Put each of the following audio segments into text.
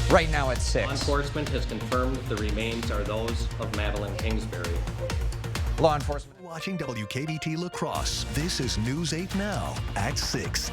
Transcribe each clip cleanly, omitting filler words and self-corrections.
Right now at 6. Law enforcement has confirmed the remains are those of Madeline Kingsbury. Law enforcement. Watching WKBT La Crosse. This is News 8 Now at 6.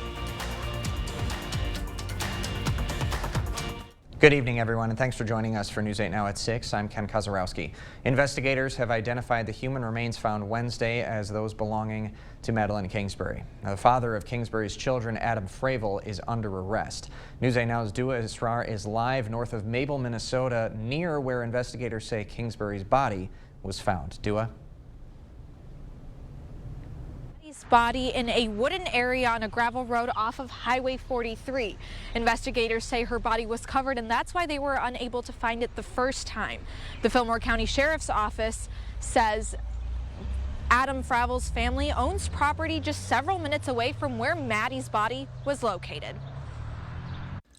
Good evening, everyone, and thanks for joining us for News 8 Now at 6. I'm Ken Kozarowski. Investigators have identified the human remains found Wednesday as those belonging to Madeline Kingsbury. Now, the father of Kingsbury's children, Adam Fravel, is under arrest. News 8 Now's Dua Israr is live north of Mabel, Minnesota, near where investigators say Kingsbury's body was found. Dua? Body in a wooden area on a gravel road off of Highway 43. Investigators say her body was covered, and that's why they were unable to find it the first time. The Fillmore County Sheriff's Office says Adam Fravel's family owns property just several minutes away from where Maddie's body was located.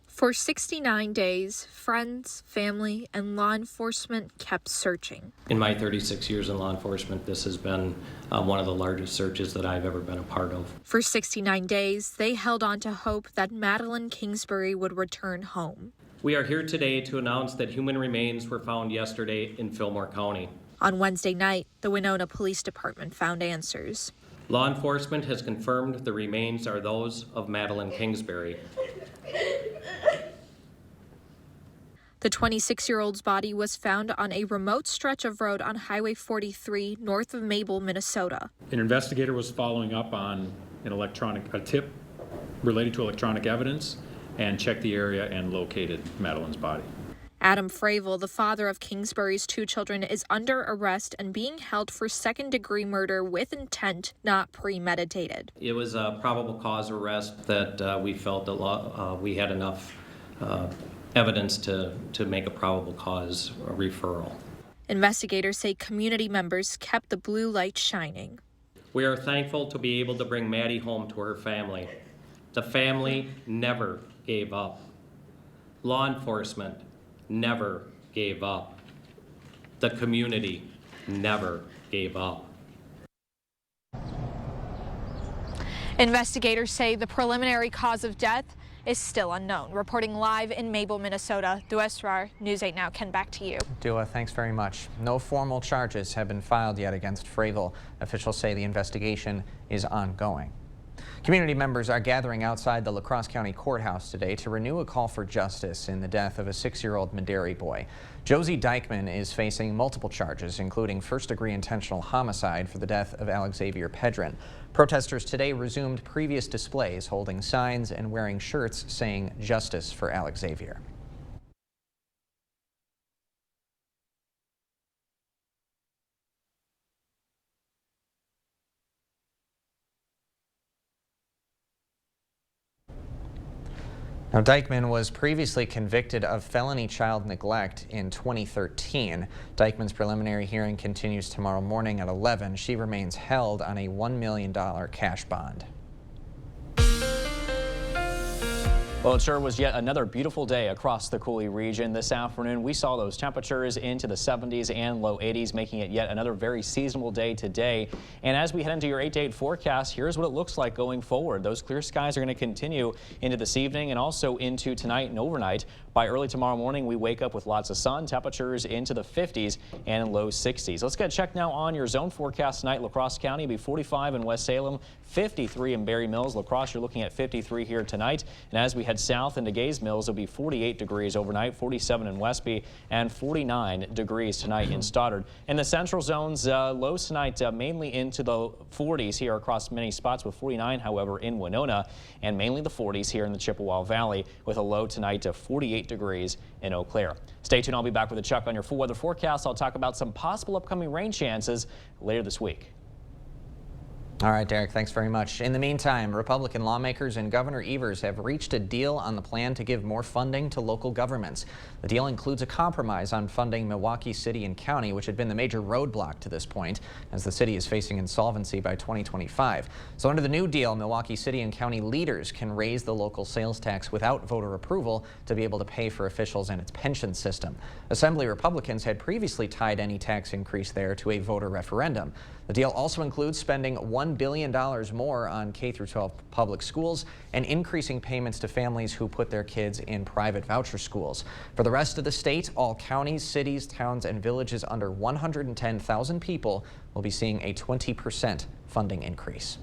For 69 days, friends, family, and law enforcement kept searching. In my 36 years in law enforcement, this has been one of the largest searches that I've ever been a part of. For 69 days, they held on to hope that Madeline Kingsbury would return home. We are here today to announce that human remains were found yesterday in Fillmore County. On Wednesday night, the Winona Police Department found answers. Law enforcement has confirmed the remains are those of Madeline Kingsbury. The 26-year-old's body was found on a remote stretch of road on Highway 43 north of Mabel, Minnesota. An investigator was following up on a tip related to electronic evidence and checked the area and located Madeline's body. Adam Fravel, the father of Kingsbury's two children, is under arrest and being held for second-degree murder with intent, not premeditated. It was a probable cause arrest that we felt that we had enough evidence to make a probable cause referral. Investigators say community members kept the blue light shining. We are thankful to be able to bring Maddie home to her family. The family never gave up. Law enforcement never gave up. The community never gave up. Investigators say the preliminary cause of death is still unknown. Reporting live in Mabel, Minnesota, Dua Israr, News 8 Now. Ken, back to you. Dua, thanks very much. No formal charges have been filed yet against Fravel. Officials say the investigation is ongoing. Community members are gathering outside the La Crosse County Courthouse today to renew a call for justice in the death of a 6-year-old Maderi boy. Josie Dykeman is facing multiple charges, including first-degree intentional homicide for the death of Alex Xavier Pedron. Protesters today resumed previous displays, holding signs and wearing shirts saying "Justice for Alex Xavier." Now, Dykeman was previously convicted of felony child neglect in 2013. Dykeman's preliminary hearing continues tomorrow morning at 11. She remains held on a $1 million cash bond. Well, it sure was yet another beautiful day across the Coulee region this afternoon. We saw those temperatures into the 70s and low 80s, making it yet another very seasonable day today. And as we head into your 8-to-8 forecast, here's what it looks like going forward. Those clear skies are going to continue into this evening and also into tonight and overnight. By early tomorrow morning, we wake up with lots of sun, temperatures into the 50s and low 60s. Let's get checked now on your zone forecast tonight. La Crosse County will be 45 in West Salem, 53 in Berry Mills. La Crosse, you're looking at 53 here tonight. And as we head south into Gaze Mills, it'll be 48 degrees overnight, 47 in Westby, and 49 degrees tonight in Stoddard. In the central zones, lows tonight mainly into the 40s here across many spots, with 49, however, in Winona, and mainly the 40s here in the Chippewa Valley, with a low tonight of 48 degrees in Eau Claire. Stay tuned. I'll be back with a check on your full weather forecast. I'll talk about some possible upcoming rain chances later this week. All right, Derek, thanks very much. In the meantime, Republican lawmakers and Governor Evers have reached a deal on the plan to give more funding to local governments. The deal includes a compromise on funding Milwaukee City and County, which had been the major roadblock to this point, as the city is facing insolvency by 2025. So under the new deal, Milwaukee City and County leaders can raise the local sales tax without voter approval to be able to pay for officials and its pension system. Assembly Republicans had previously tied any tax increase there to a voter referendum. The deal also includes spending $1 $1 billion more on K-12 public schools and increasing payments to families who put their kids in private voucher schools. For the rest of the state, all counties, cities, towns, and villages under 110,000 people will be seeing a 20% funding increase.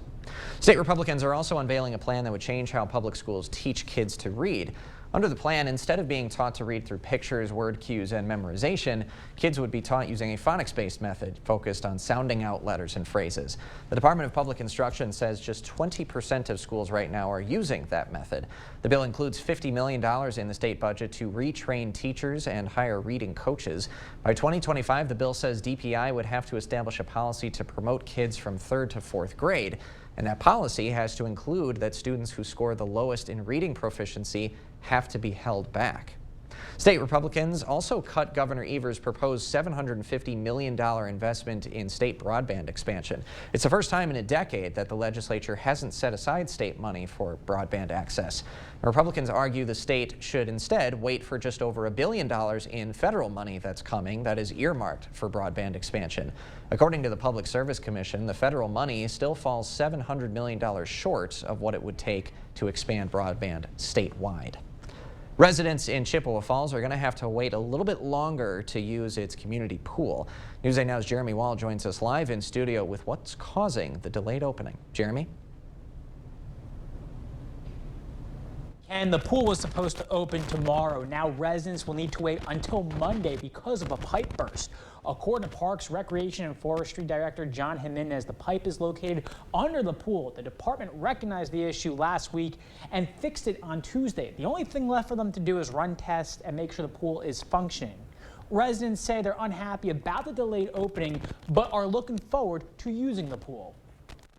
State Republicans are also unveiling a plan that would change how public schools teach kids to read. Under the plan, instead of being taught to read through pictures, word cues, and memorization, kids would be taught using a phonics-based method focused on sounding out letters and phrases. The Department of Public Instruction says just 20% of schools right now are using that method. The bill includes $50 million in the state budget to retrain teachers and hire reading coaches. By 2025, the bill says DPI would have to establish a policy to promote kids from 3rd to 4th grade. And that policy has to include that students who score the lowest in reading proficiency have to be held back. State Republicans also cut Governor Evers' proposed $750 million investment in state broadband expansion. It's the first time in a decade that the legislature hasn't set aside state money for broadband access. Republicans argue the state should instead wait for just over $1 billion in federal money that's coming that is earmarked for broadband expansion. According to the Public Service Commission, the federal money still falls $700 million short of what it would take to expand broadband statewide. Residents in Chippewa Falls are going to have to wait a little bit longer to use its community pool. News 8 Now's Jeremy Wall joins us live in studio with what's causing the delayed opening. Jeremy? And the pool was supposed to open tomorrow. Now residents will need to wait until Monday because of a pipe burst. According to Parks, Recreation, and Forestry Director John Jimenez, the pipe is located under the pool. The department recognized the issue last week and fixed it on Tuesday. The only thing left for them to do is run tests and make sure the pool is functioning. Residents say they're unhappy about the delayed opening, but are looking forward to using the pool.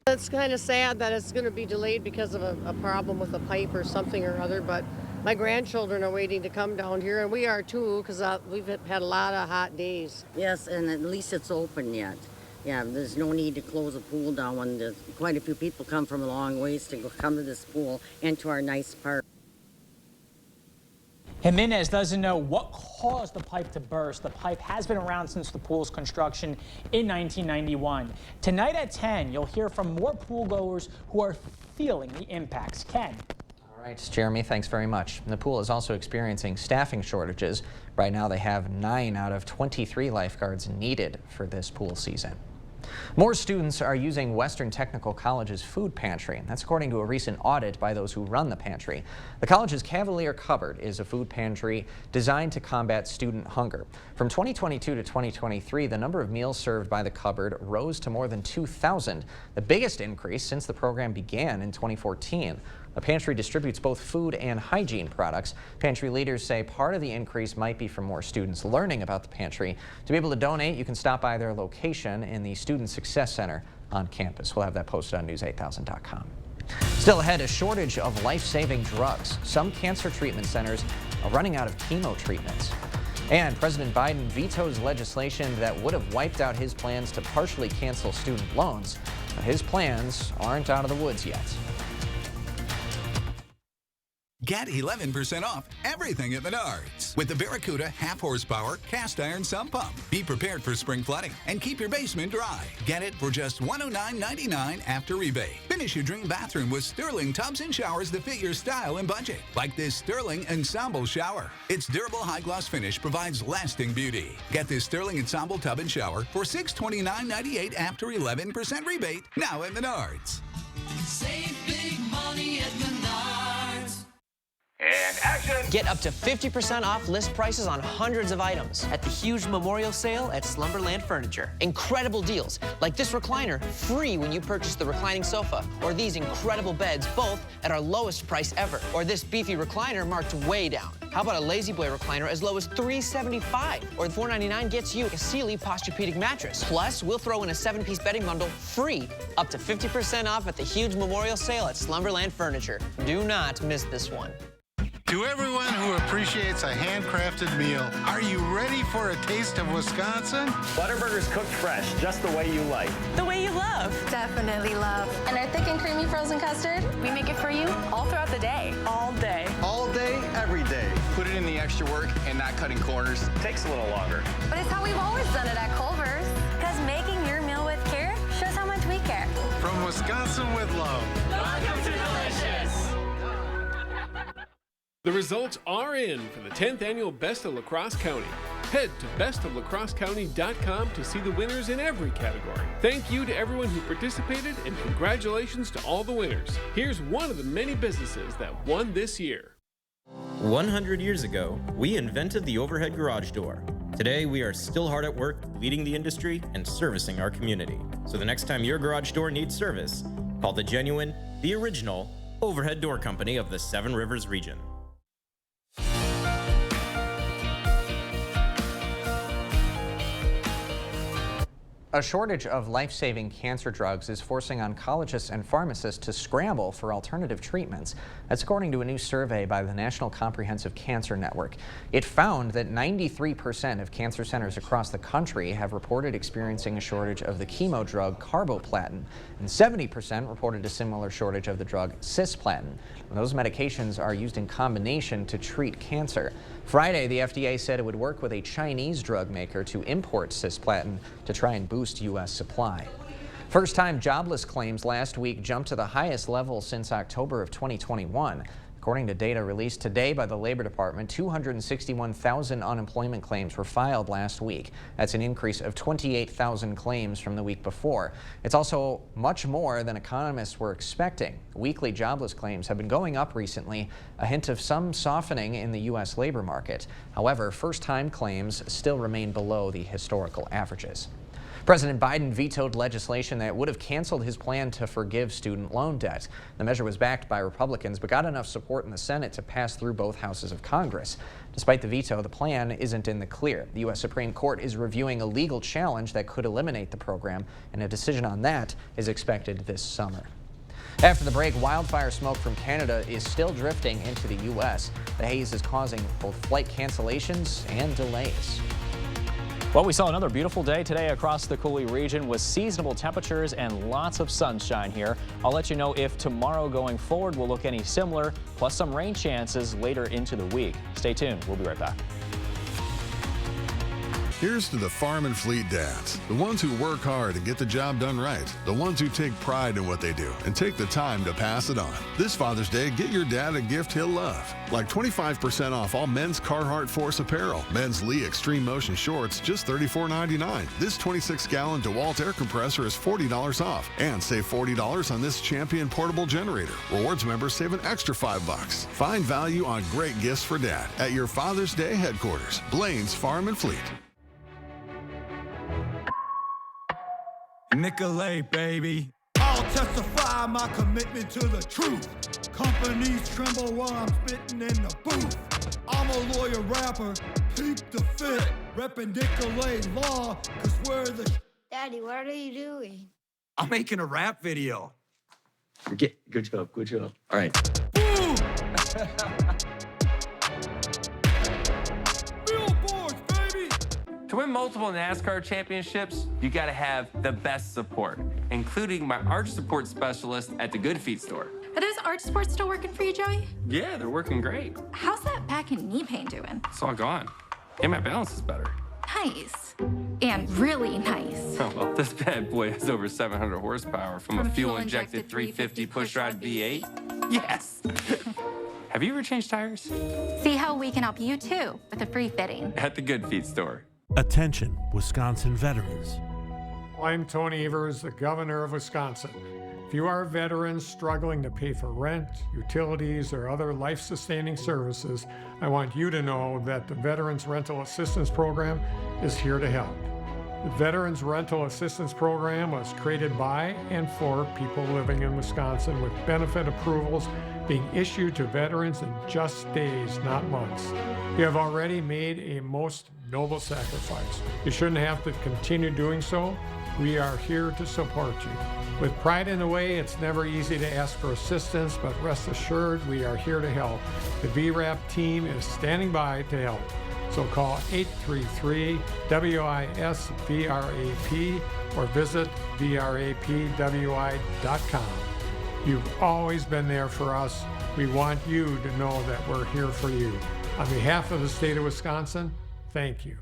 It's kind of sad that it's going to be delayed because of a problem with a pipe or something or other, but my grandchildren are waiting to come down here, and we are too, because we've had a lot of hot days. Yes, and at least it's open yet. Yeah, there's no need to close a pool down when there's quite a few people come from a long ways to come to this pool and to our nice park. Jimenez doesn't know what caused the pipe to burst. The pipe has been around since the pool's construction in 1991. Tonight at 10, you'll hear from more pool goers who are feeling the impacts. Ken. All right, Jeremy, thanks very much. The pool is also experiencing staffing shortages. Right now, they have 9 out of 23 lifeguards needed for this pool season. More students are using Western Technical College's food pantry. That's according to a recent audit by those who run the pantry. The college's Cavalier Cupboard is a food pantry designed to combat student hunger. From 2022 to 2023, the number of meals served by the cupboard rose to more than 2,000, the biggest increase since the program began in 2014. The pantry distributes both food and hygiene products. Pantry leaders say part of the increase might be from more students learning about the pantry. To be able to donate, you can stop by their location in the Student Success Center on campus. We'll have that posted on news8000.com. Still ahead, a shortage of life-saving drugs. Some cancer treatment centers are running out of chemo treatments. And President Biden vetoes legislation that would have wiped out his plans to partially cancel student loans. But his plans aren't out of the woods yet. Get 11% off everything at Menards with the Barracuda half-horsepower cast-iron sump pump. Be prepared for spring flooding and keep your basement dry. Get it for just $109.99 after rebate. Finish your dream bathroom with Sterling tubs and showers that fit your style and budget, like this Sterling Ensemble shower. Its durable high-gloss finish provides lasting beauty. Get this Sterling Ensemble tub and shower for $629.98 after 11% rebate now at Menards. Save big money at Menards. And action! Get up to 50% off list prices on hundreds of items at the huge memorial sale at Slumberland Furniture. Incredible deals, like this recliner, free when you purchase the reclining sofa, or these incredible beds, both at our lowest price ever, or this beefy recliner marked way down. How about a Lazy Boy recliner as low as $375, or $499 gets you a Sealy Posturepedic mattress. Plus, we'll throw in a 7-piece bedding bundle free, up to 50% off at the huge memorial sale at Slumberland Furniture. Do not miss this one. To everyone who appreciates a handcrafted meal, are you ready for a taste of Wisconsin? Butterburger's cooked fresh, just the way you like. The way you love. Definitely love. And our thick and creamy frozen custard, we make it for you all throughout the day. All day. All day, every day. Put it in the extra work and not cutting corners. Takes a little longer. But it's how we've always done it at Culver's. Because making your meal with care shows how much we care. From Wisconsin with love. Welcome to Delicious. The results are in for the 10th annual Best of La Crosse County. Head to bestoflacrossecounty.com to see the winners in every category. Thank you to everyone who participated and congratulations to all the winners. Here's one of the many businesses that won this year. 100 years ago, we invented the overhead garage door. Today, we are still hard at work leading the industry and servicing our community. So the next time your garage door needs service, call the genuine, the original overhead door company of the Seven Rivers region. A shortage of life-saving cancer drugs is forcing oncologists and pharmacists to scramble for alternative treatments. That's according to a new survey by the National Comprehensive Cancer Network. It found that 93% of cancer centers across the country have reported experiencing a shortage of the chemo drug carboplatin, and 70% reported a similar shortage of the drug cisplatin. Those medications are used in combination to treat cancer. Friday, the FDA said it would work with a Chinese drug maker to import cisplatin to try and boost U.S. supply. First-time jobless claims last week jumped to the highest level since October of 2021. According to data released today by the Labor Department, 261,000 unemployment claims were filed last week. That's an increase of 28,000 claims from the week before. It's also much more than economists were expecting. Weekly jobless claims have been going up recently, a hint of some softening in the U.S. labor market. However, first-time claims still remain below the historical averages. President Biden vetoed legislation that would have canceled his plan to forgive student loan debt. The measure was backed by Republicans but got enough support in the Senate to pass through both houses of Congress. Despite the veto, the plan isn't in the clear. The U.S. Supreme Court is reviewing a legal challenge that could eliminate the program, and a decision on that is expected this summer. After the break, wildfire smoke from Canada is still drifting into the U.S. The haze is causing both flight cancellations and delays. Well, we saw another beautiful day today across the Coulee region with seasonable temperatures and lots of sunshine here. I'll let you know if tomorrow going forward will look any similar, plus some rain chances later into the week. Stay tuned. We'll be right back. Here's to the Farm and Fleet dads, the ones who work hard and get the job done right, the ones who take pride in what they do and take the time to pass it on. This Father's Day, get your dad a gift he'll love, like 25% off all men's Carhartt Force apparel, men's Lee Extreme Motion shorts, just $34.99. This 26-gallon DeWalt air compressor is $40 off, and save $40 on this Champion portable generator. Rewards members save an extra $5. Find value on great gifts for dad at your Father's Day headquarters, Blaine's Farm and Fleet. Nicolay, baby. I'll testify my commitment to the truth. Companies tremble while I'm spitting in the booth. I'm a lawyer rapper, keep the fit. Reppin' Nicolay law, cause we're the... Daddy, what are you doing? I'm making a rap video. Good job, good job. All right. Boom! To win multiple NASCAR championships, you gotta have the best support, including my arch support specialist at the Good Feet store. Are those arch supports still working for you, Joey? Yeah, they're working great. How's that back and knee pain doing? It's all gone. And my balance is better. Nice. And really nice. Oh, well, this bad boy has over 700 horsepower from a fuel-injected 350 push-rod V8. Yes! Have you ever changed tires? See how we can help you, too, with a free fitting. At the Good Feet store. Attention, Wisconsin veterans. I'm Tony Evers, the governor of Wisconsin. If you are veterans struggling to pay for rent, utilities, or other life-sustaining services, I want you to know that the Veterans Rental Assistance Program is here to help. The Veterans Rental Assistance Program was created by and for people living in Wisconsin, with benefit approvals being issued to veterans in just days, not months. You have already made a most noble sacrifice. You shouldn't have to continue doing so. We are here to support you. With pride in the way, it's never easy to ask for assistance, but rest assured we are here to help. The VRAP team is standing by to help. So call 833-WIS-VRAP or visit VRAPWI.com. You've always been there for us. We want you to know that we're here for you. On behalf of the state of Wisconsin, thank you.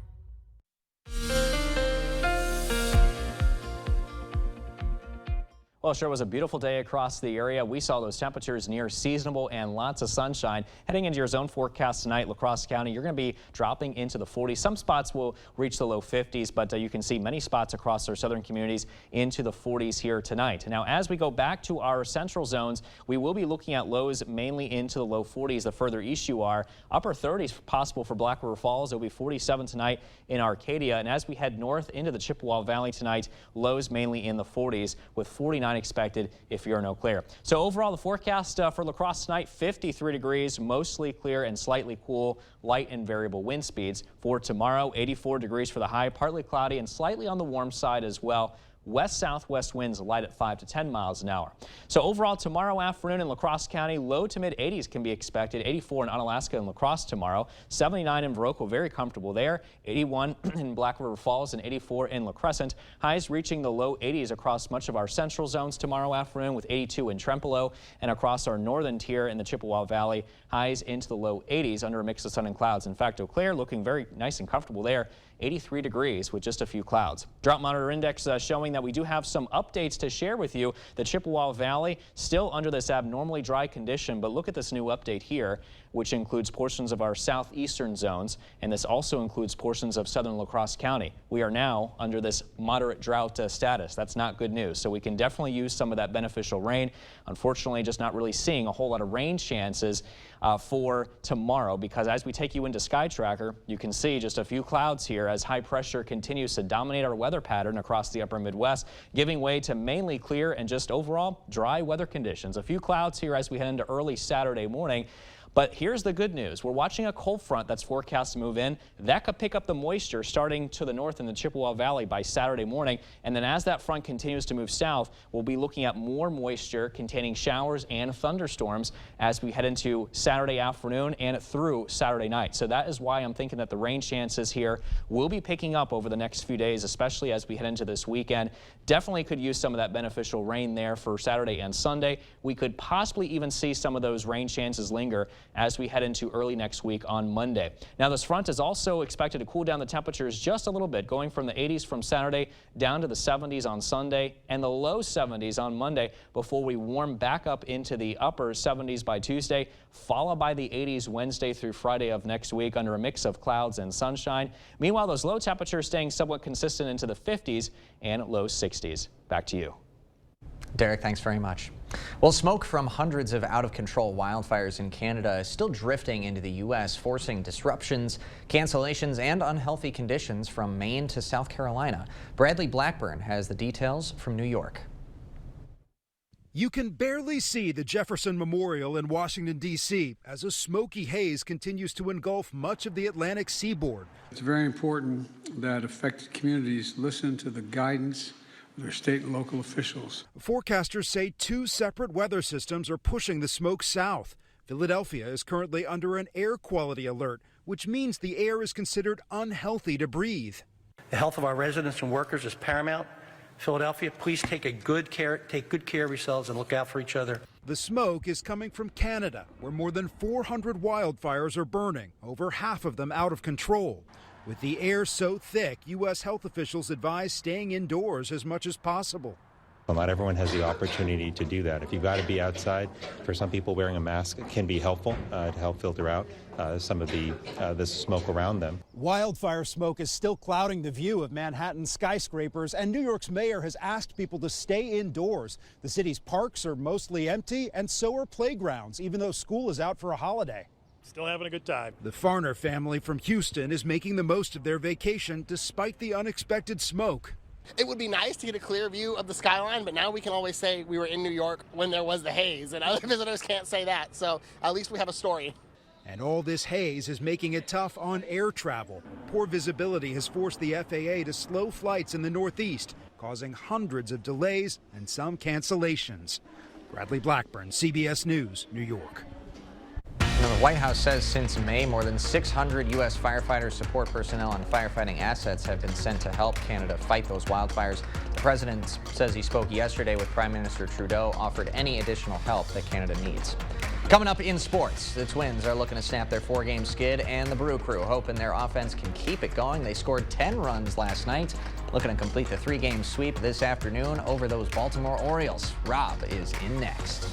Well, it sure was a beautiful day across the area. We saw those temperatures near seasonable and lots of sunshine. Heading into your zone forecast tonight, La Crosse County, you're going to be dropping into the 40s. Some spots will reach the low 50s, but you can see many spots across our southern communities into the 40s here tonight. Now, as we go back to our central zones, we will be looking at lows mainly into the low 40s the further east you are. Upper 30s possible for Black River Falls. It'll be 47 tonight in Arcadia. And as we head north into the Chippewa Valley tonight, lows mainly in the 40s with 49 expected if you're in Eau Claire. So overall, the forecast for La Crosse tonight, 53 degrees, mostly clear and slightly cool, light and variable wind speeds. For tomorrow, 84 degrees for the high, partly cloudy and slightly on the warm side as well. West-southwest winds light at 5 to 10 miles an hour. So overall, tomorrow afternoon in La Crosse County, low to mid 80s can be expected. 84 in Onalaska and La Crosse tomorrow. 79 in Viroqua, very comfortable there. 81 in Black River Falls and 84 in La Crescent. Highs reaching the low 80s across much of our central zones tomorrow afternoon with 82 in Trempealeau and across our northern tier in the Chippewa Valley. Highs into the low 80s under a mix of sun and clouds. In fact, Eau Claire looking very nice and comfortable there. 83 degrees with just a few clouds. Drought monitor index showing that we do have some updates to share with you. The Chippewa Valley still under this abnormally dry condition, but look at this new update here, which includes portions of our southeastern zones, and this also includes portions of southern La Crosse County. We are now under this moderate drought status. That's not good news. So we can definitely use some of that beneficial rain. Unfortunately, just not really seeing a whole lot of rain chances for tomorrow, because as we take you into Sky Tracker, you can see just a few clouds here as high pressure continues to dominate our weather pattern across the upper Midwest, giving way to mainly clear and just overall dry weather conditions. A few clouds here as we head into early Saturday morning. But here's the good news. We're watching a cold front that's forecast to move in. That could pick up the moisture starting to the north in the Chippewa Valley by Saturday morning. And then as that front continues to move south, we'll be looking at more moisture containing showers and thunderstorms as we head into Saturday afternoon and through Saturday night. So that is why I'm thinking that the rain chances here will be picking up over the next few days, especially as we head into this weekend. Definitely could use some of that beneficial rain there for Saturday and Sunday. We could possibly even see some of those rain chances linger as we head into early next week on Monday. Now, this front is also expected to cool down the temperatures just a little bit, going from the 80s from Saturday down to the 70s on Sunday and the low 70s on Monday before we warm back up into the upper 70s by Tuesday, followed by the 80s Wednesday through Friday of next week under a mix of clouds and sunshine. Meanwhile, those low temperatures staying somewhat consistent into the 50s and low 60s. Back to you. Derek, thanks very much. Well, smoke from hundreds of out-of-control wildfires in Canada is still drifting into the U.S., forcing disruptions, cancellations, and unhealthy conditions from Maine to South Carolina. Bradley Blackburn has the details from New York. You can barely see the Jefferson Memorial in Washington, D.C. as a smoky haze continues to engulf much of the Atlantic seaboard. It's very important that affected communities listen to the guidance of their state and local officials. Forecasters say two separate weather systems are pushing the smoke south. Philadelphia is currently under an air quality alert, which means the air is considered unhealthy to breathe. The health of our residents and workers is paramount. Philadelphia, please take good care of yourselves and look out for each other. The smoke is coming from Canada, where more than 400 wildfires are burning, over half of them out of control. With the air so thick, U.S. health officials advise staying indoors as much as possible. Well, not everyone has the opportunity to do that. If you've got to be outside, for some people wearing a mask can be helpful to help filter out some of the smoke around them. Wildfire smoke is still clouding the view of Manhattan's skyscrapers, and New York's mayor has asked people to stay indoors. The city's parks are mostly empty, and so are playgrounds, even though school is out for a holiday. Still having a good time. The Farner family from Houston is making the most of their vacation despite the unexpected smoke. It would be nice to get a clear view of the skyline, but now we can always say we were in New York when there was the haze, and other visitors can't say that, so at least we have a story. And all this haze is making it tough on air travel. Poor visibility has forced the FAA to slow flights in the Northeast, causing hundreds of delays and some cancellations. Bradley Blackburn, CBS News, New York. The White House says since May, more than 600 U.S. firefighters, support personnel, and firefighting assets have been sent to help Canada fight those wildfires. The president says he spoke yesterday with Prime Minister Trudeau, offered any additional help that Canada needs. Coming up in sports, the Twins are looking to snap their 4-game skid, and the Brew Crew hoping their offense can keep it going. They scored 10 runs last night, looking to complete the 3-game sweep this afternoon over those Baltimore Orioles. Rob is in next.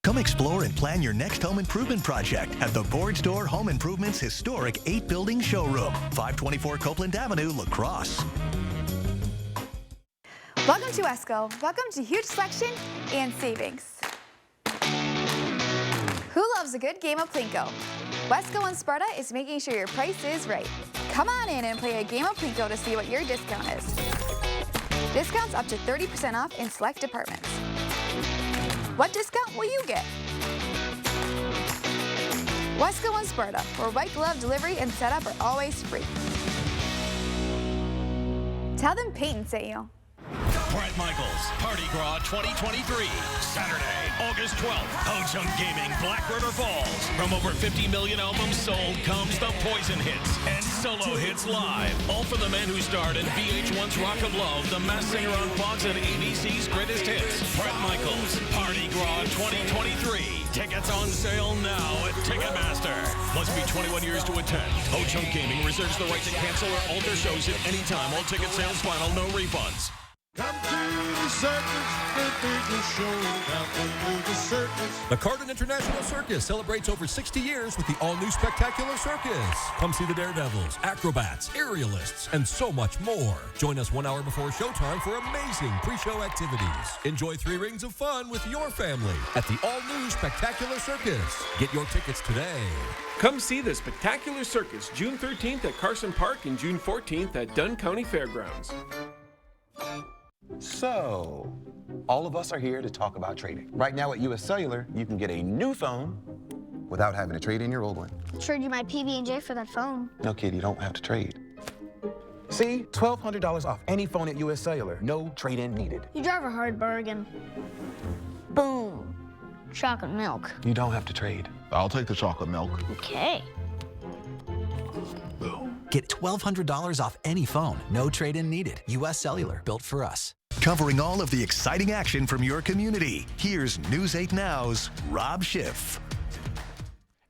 Come explore and plan your next home improvement project at the Board Store Home Improvement's historic 8-building showroom, 524 Copeland Avenue, La Crosse. Welcome to Wesco. Welcome to huge selection and savings. Who loves a good game of Plinko? Wesco and Sparta is making sure your price is right. Come on in and play a game of Plinko to see what your discount is. Discounts up to 30% off in select departments. What discount will you get? Wesco and Sparta, where white glove delivery and setup are always free. Tell them Peyton sent you. Bret Michaels Party Gras 2023, Saturday, August 12th, Ho-Chunk Gaming, Black River Falls. From over 50 million albums sold comes the Poison Hits and Solo Hits Live. All for the man who starred in VH1's Rock of Love, The Masked Singer on Fox, and ABC's Greatest Hits. Bret Michaels Party Gras 2023. Tickets on sale now at Ticketmaster. Must be 21 years to attend. Ho-Chunk Gaming reserves the right to cancel or alter shows at any time. All ticket sales final, no refunds. Come to the circus, the biggest show. Come to the circus. The Carden International Circus celebrates over 60 years with the all-new Spectacular Circus. Come see the Daredevils, acrobats, aerialists, and so much more. Join us 1 hour before showtime for amazing pre-show activities. Enjoy 3 rings of fun with your family at the all-new Spectacular Circus. Get your tickets today. Come see the Spectacular Circus June 13th at Carson Park and June 14th at Dunn County Fairgrounds. So, all of us are here to talk about trading. Right now at US Cellular, you can get a new phone without having to trade in your old one. Trade you my PB&J for that phone. No, kid, you don't have to trade. See, $1,200 off any phone at US Cellular. No trade-in needed. You drive a hard bargain. Boom. Chocolate milk. You don't have to trade. I'll take the chocolate milk. Okay. Get $1,200 off any phone. No trade-in needed. US Cellular, built for us. Covering all of the exciting action from your community, here's News 8 Now's Rob Schiff.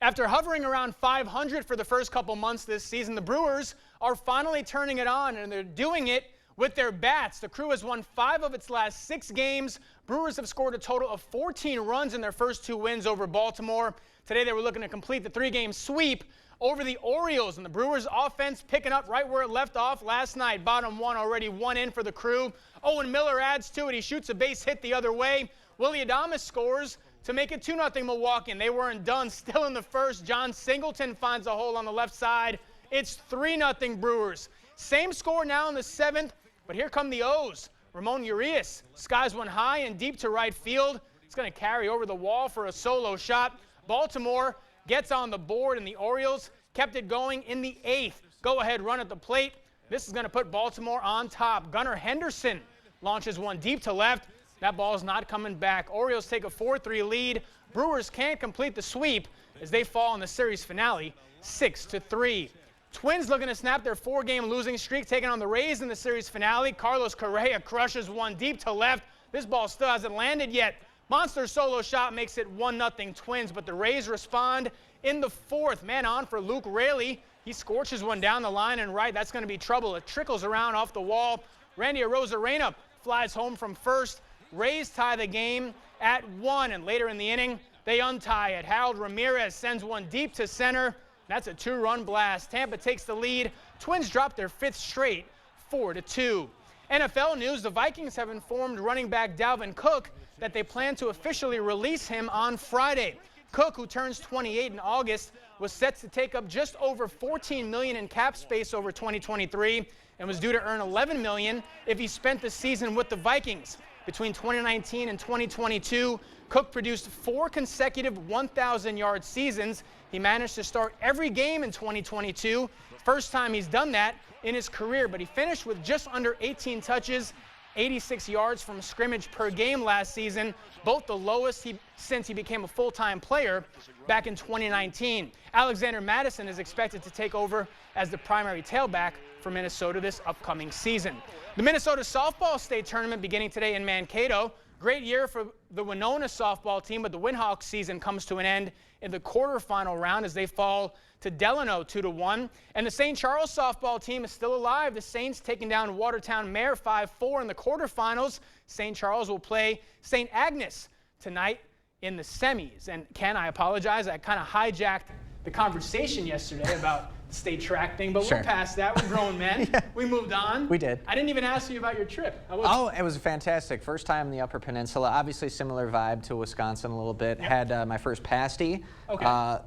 After hovering around 500 for the first couple months this season, the Brewers are finally turning it on, and they're doing it with their bats. The Crew has won 5 of its last 6 games. Brewers have scored a total of 14 runs in their first 2 wins over Baltimore. Today they were looking to complete the 3-game sweep over the Orioles, and the Brewers offense picking up right where it left off last night. Bottom 1 already 1 in for the Crew. Owen Miller adds to it. He shoots a base hit the other way. Willie Adames scores to make it 2-0 Milwaukee, and they weren't done. Still in the first, John Singleton finds a hole on the left side. It's 3-0 Brewers. Same score now in the 7th, but here come the O's. Ramon Urias skies one high and deep to right field. It's going to carry over the wall for a solo shot. Baltimore gets on the board, and the Orioles kept it going in the 8th. Go-ahead run at the plate. This is going to put Baltimore on top. Gunnar Henderson launches one deep to left. That ball's not coming back. Orioles take a 4-3 lead. Brewers can't complete the sweep as they fall in the series finale 6-3. Twins looking to snap their 4-game losing streak, taking on the Rays in the series finale. Carlos Correa crushes one deep to left. This ball still hasn't landed yet. Monster solo shot makes it 1-0 Twins, but the Rays respond in the 4th. Man on for Luke Raley. He scorches one down the line and right. That's going to be trouble. It trickles around off the wall. Randy Arozarena flies home from first. Rays tie the game at 1, and later in the inning, they untie it. Harold Ramirez sends one deep to center. That's a 2-run blast. Tampa takes the lead. Twins drop their 5th straight, 4-2. NFL news, the Vikings have informed running back Dalvin Cook that they plan to officially release him on Friday. Cook, who turns 28 in August, was set to take up just over $14 million in cap space over 2023 and was due to earn $11 million if he spent the season with the Vikings. Between 2019 and 2022, Cook produced 4 consecutive 1,000-yard seasons. He managed to start every game in 2022. First time he's done that in his career, but he finished with just under 18 touches, 86 yards from scrimmage per game last season, both the lowest since he became a full-time player back in 2019. Alexander Mattison is expected to take over as the primary tailback for Minnesota this upcoming season. The Minnesota Softball State Tournament beginning today in Mankato. Great year for the Winona softball team, but the Windhawks season comes to an end in the quarterfinal round as they fall to Delano 2-1. And the St. Charles softball team is still alive. The Saints taking down Watertown Mare 5-4 in the quarterfinals. St. Charles will play St. Agnes tonight in the semis. And Ken, I apologize. I kind of hijacked the conversation yesterday about the state track thing, but Sure. we're past that. We're grown men. Yeah. We moved on. We did. I didn't even ask you about your trip. How was Oh, it was fantastic. First time in the Upper Peninsula. Obviously similar vibe to Wisconsin a little bit. Yep. Had my first pasty. Okay.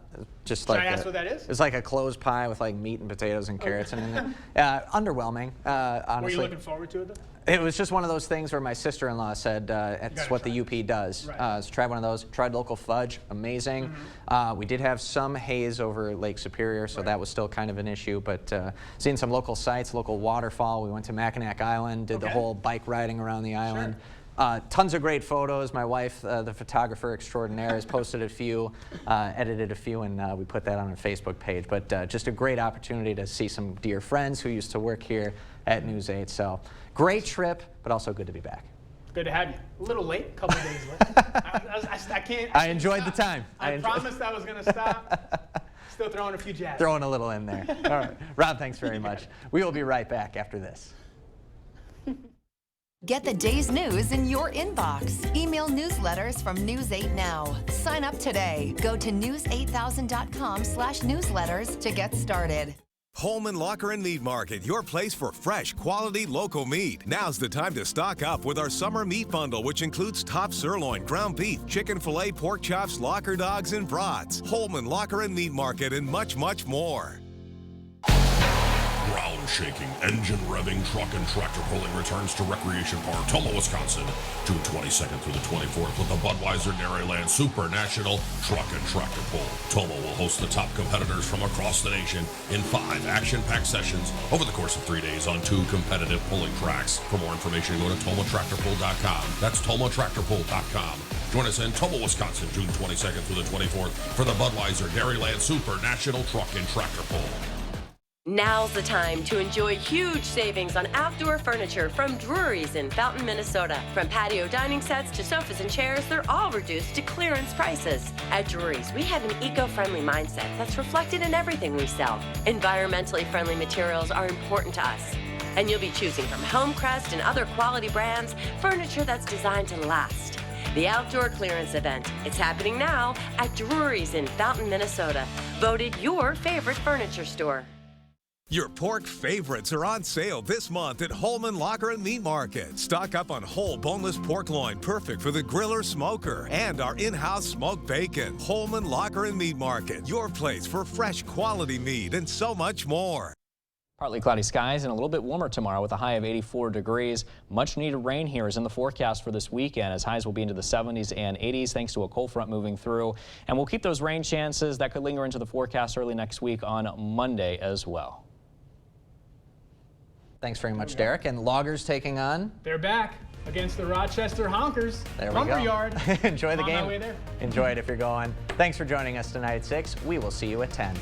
Just Can like I ask what that is? It's like a closed pie with like meat and potatoes and carrots and in it. Underwhelming, honestly. Were you looking forward to it though? It was just one of those things where my sister-in-law said it's gotta what try the UP does. Right. So tried one of those. Tried local fudge, amazing. We did have some haze over Lake Superior, so that was still kind of an issue. But seeing some local sites, local waterfall. We went to Mackinac Island, did the whole bike riding around the island. Tons of great photos. My wife, the photographer extraordinaire, has posted a few, edited a few, and we put that on our Facebook page. But just a great opportunity to see some dear friends who used to work here at News 8. So great trip, but also good to be back. Good to have you. A little late, a couple of days late. I can't. I enjoyed the time. I promised I was going to stop. Still throwing a few jabs. Throwing a little in there. All right. Rob, thanks very much. We will be right back after this. Get the day's news in your inbox. Email newsletters from News 8 now. Sign up today. Go to news8000.com/newsletters to get started. Holman Locker and Meat Market, your place for fresh, quality, local meat. Now's the time to stock up with our summer meat bundle, which includes top sirloin, ground beef, chicken filet, pork chops, locker dogs, and brats. Holman Locker and Meat Market, and much, much more. Ground-shaking, engine-revving truck and tractor pulling returns to Recreation Park, Tomah, Wisconsin, June 22nd through the 24th with the Budweiser Dairyland Super National Truck and Tractor Pull. Tomah will host the top competitors from across the nation in 5 action-packed sessions over the course of 3 days on 2 competitive pulling tracks. For more information, go to TomahTractorPull.com. That's TomahTractorPull.com. Join us in Tomah, Wisconsin, June 22nd through the 24th for the Budweiser Dairyland Super National Truck and Tractor Pull. Now's the time to enjoy huge savings on outdoor furniture from Drury's in Fountain, Minnesota. From patio dining sets to sofas and chairs, they're all reduced to clearance prices. At Drury's, we have an eco-friendly mindset that's reflected in everything we sell. Environmentally friendly materials are important to us. And you'll be choosing from Homecrest and other quality brands, furniture that's designed to last. The Outdoor Clearance Event. It's happening now at Drury's in Fountain, Minnesota. Voted your favorite furniture store. Your pork favorites are on sale this month at Holman Locker and Meat Market. Stock up on whole boneless pork loin, perfect for the grill or smoker, and our in-house smoked bacon. Holman Locker and Meat Market, your place for fresh quality meat and so much more. Partly cloudy skies and a little bit warmer tomorrow with a high of 84 degrees. Much needed rain here is in the forecast for this weekend as highs will be into the 70s and 80s thanks to a cold front moving through. And we'll keep those rain chances that could linger into the forecast early next week on Monday as well. Thanks very much, Derek. And Loggers taking on? They're back against the Rochester Honkers. There we go. Yard. Enjoy the On game. my way there. Enjoy it if you're going. Thanks for joining us tonight at 6. We will see you at 10.